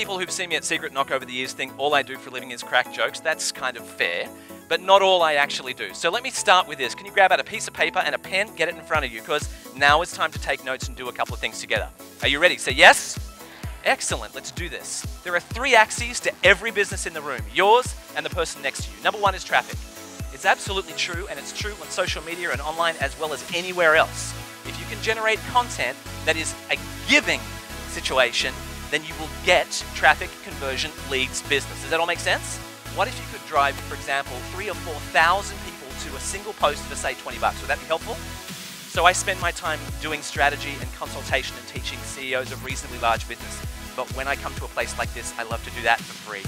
people who've seen me at Secret Knock over the years think all I do for a living is crack jokes. That's kind of fair, but not all I actually do. So let me start with this. Can you grab out a piece of paper and a pen, get it in front of you, because now it's time to take notes and do a couple of things together. Are you ready? Say yes? Excellent, let's do this. There are 3 axes to every business in the room, yours and the person next to you. Number 1 is traffic. It's absolutely true, and it's true on social media and online as well as anywhere else. If you can generate content that is a giving situation, then you will get traffic, conversion, leads, business. Does that all make sense? What if you could drive, for example, 3,000 or 4,000 people to a single post for, say, $20? Would that be helpful? So I spend my time doing strategy and consultation and teaching CEOs of reasonably large business. But when I come to a place like this, I love to do that for free.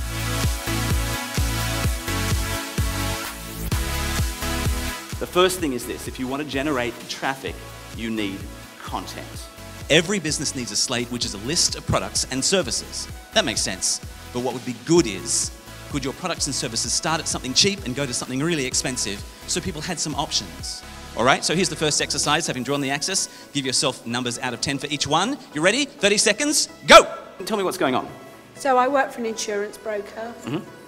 The first thing is this: if you want to generate traffic, you need content. Every business needs a slate, which is a list of products and services. That makes sense. But what would be good is, could your products and services start at something cheap and go to something really expensive so people had some options? All right, so here's the first exercise. Having drawn the axis, give yourself numbers out of 10 for each one. You ready? 30 seconds, go! Tell me what's going on. So I work for an insurance broker.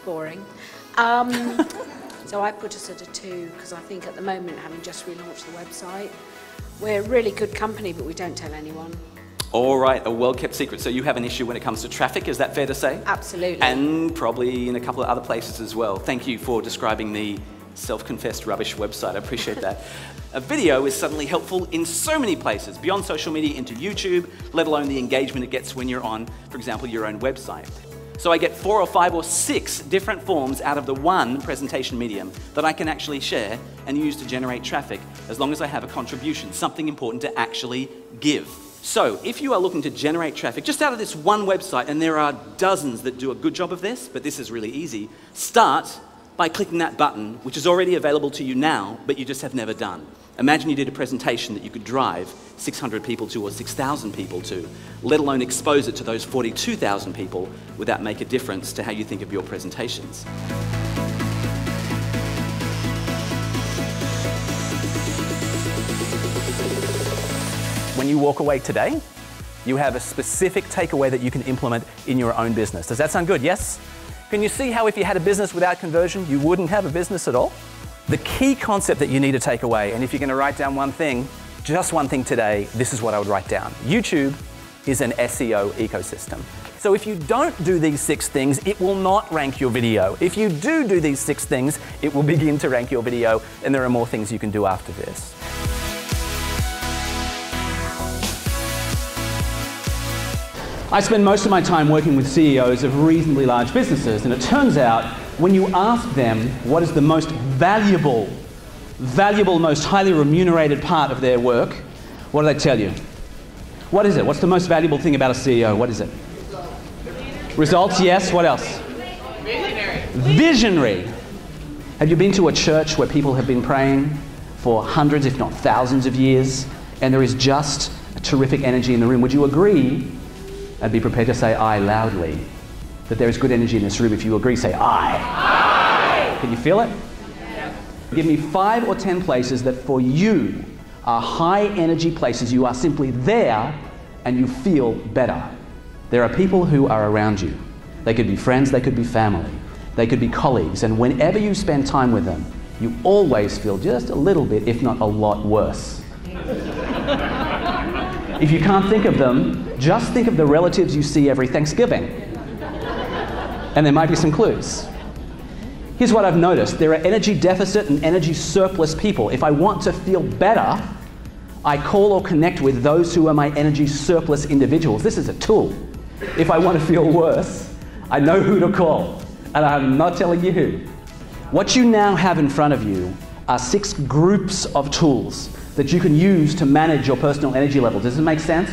Boring. So I put us at a 2 because I think at the moment, having just relaunched the website, we're a really good company, but we don't tell anyone. All right, a well-kept secret. So you have an issue when it comes to traffic, is that fair to say? Absolutely. And probably in a couple of other places as well. Thank you for describing the self-confessed rubbish website. I appreciate that. A video is suddenly helpful in so many places, beyond social media into YouTube, let alone the engagement it gets when you're on, for example, your own website. So I get 4 or 5 or 6 different forms out of the one presentation medium that I can actually share and use to generate traffic, as long as I have a contribution, something important to actually give. So if you are looking to generate traffic just out of this one website, and there are dozens that do a good job of this, but this is really easy, start by clicking that button, which is already available to you now, but you just have never done. Imagine you did a presentation that you could drive 600 people to or 6,000 people to, let alone expose it to those 42,000 people. Would that make a difference to how you think of your presentations? When you walk away today, you have a specific takeaway that you can implement in your own business. Does that sound good? Yes? Can you see how if you had a business without conversion, you wouldn't have a business at all? The key concept that you need to take away, and if you're going to write down one thing, just one thing today, this is what I would write down. YouTube is an SEO ecosystem. So if you don't do these 6 things, it will not rank your video. If you do these 6 things, it will begin to rank your video, and there are more things you can do after this. I spend most of my time working with CEOs of reasonably large businesses, and it turns out when you ask them what is the most valuable, most highly remunerated part of their work, what do they tell you? What is it? What's the most valuable thing about a CEO? What is it? Results, yes. What else? Visionary. Visionary. Have you been to a church where people have been praying for hundreds, if not thousands of years, and there is just a terrific energy in the room? Would you agree and be prepared to say "I" loudly, that there is good energy in this room? If you agree, say "I." Aye. Can you feel it? Yeah. Give me 5 or 10 places that for you are high energy places. You are simply there and you feel better. There are people who are around you. They could be friends, they could be family, they could be colleagues, and whenever you spend time with them, you always feel just a little bit, if not a lot worse. If you can't think of them, just think of the relatives you see every Thanksgiving. And there might be some clues. Here's what I've noticed. There are energy deficit and energy surplus people. If I want to feel better, I call or connect with those who are my energy surplus individuals. This is a tool. If I want to feel worse, I know who to call. And I'm not telling you who. What you now have in front of you are 6 groups of tools that you can use to manage your personal energy level. Does it make sense?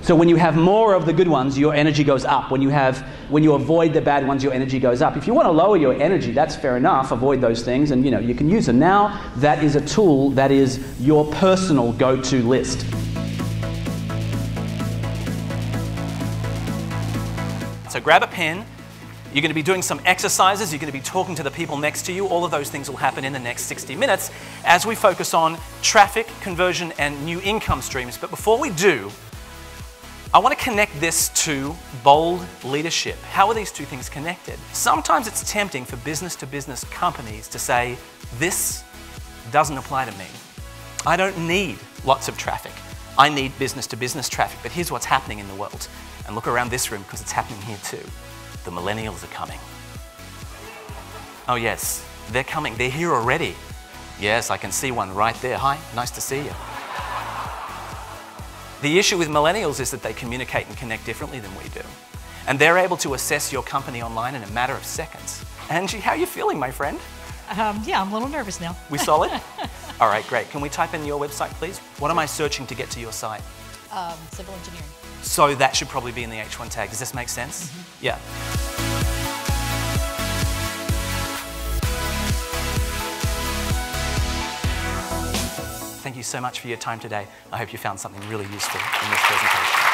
So when you have more of the good ones, your energy goes up. When you avoid the bad ones, your energy goes up. If you want to lower your energy, that's fair enough. Avoid those things, and you can use them. Now, that is a tool that is your personal go-to list. So grab a pen. You're going to be doing some exercises. You're going to be talking to the people next to you. All of those things will happen in the next 60 minutes as we focus on traffic, conversion, and new income streams. But before we do, I want to connect this to bold leadership. How are these two things connected? Sometimes it's tempting for business-to-business companies to say, this doesn't apply to me. I don't need lots of traffic. I need business-to-business traffic, but here's what's happening in the world. And look around this room because it's happening here too. The millennials are coming. Oh yes, they're coming. They're here already. Yes, I can see one right there. Hi, nice to see you. The issue with millennials is that they communicate and connect differently than we do. And they're able to assess your company online in a matter of seconds. Angie, how are you feeling, my friend? Yeah, I'm a little nervous now. We solid? All right, great. Can we type in your website, please? What am I searching to get to your site? Civil engineering. So that should probably be in the H1 tag. Does this make sense? Mm-hmm. Yeah. Thank you so much for your time today. I hope you found something really useful in this presentation.